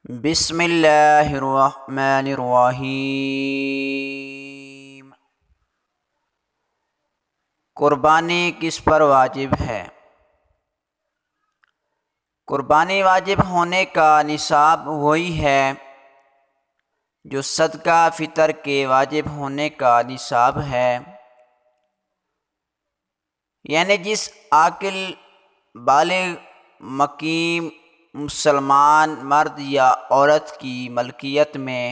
بسم اللہ الرحمن الرحیم۔ قربانی کس پر واجب ہے؟ قربانی واجب ہونے کا نصاب وہی ہے جو صدقہ فطر کے واجب ہونے کا نصاب ہے، یعنی جس عاقل بالغ مقیم مسلمان مرد یا عورت کی ملکیت میں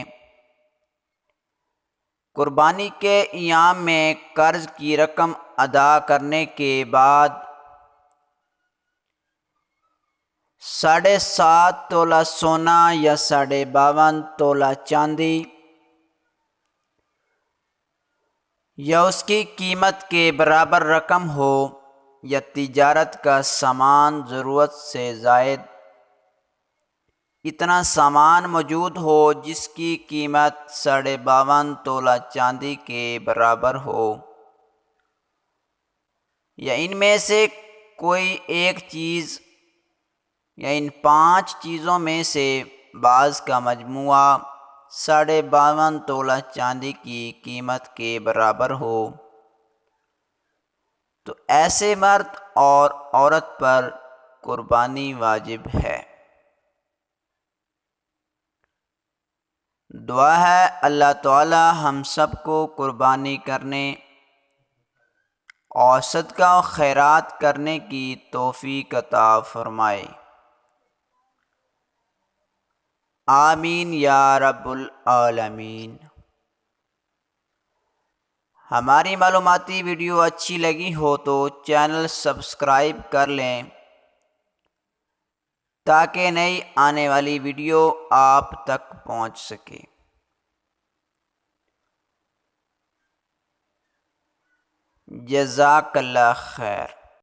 قربانی کے ایام میں قرض کی رقم ادا کرنے کے بعد 7.5 تولہ سونا یا 52.5 تولہ چاندی یا اس کی قیمت کے برابر رقم ہو، یا تجارت کا سامان ضرورت سے زائد اتنا سامان موجود ہو جس کی قیمت 52.5 تولہ چاندی کے برابر ہو، یا ان میں سے کوئی ایک چیز یا ان 5 چیزوں میں سے بعض کا مجموعہ 52.5 تولہ چاندی کی قیمت کے برابر ہو، تو ایسے مرد اور عورت پر قربانی واجب ہے۔ دعا ہے اللہ تعالی ہم سب کو قربانی کرنے اور صدقہ و خیرات کرنے کی توفیق عطا فرمائے، آمین یا رب العالمین۔ ہماری معلوماتی ویڈیو اچھی لگی ہو تو چینل سبسکرائب کر لیں تاکہ نئی آنے والی ویڈیو آپ تک پہنچ سکے۔ جزاک اللہ خیر۔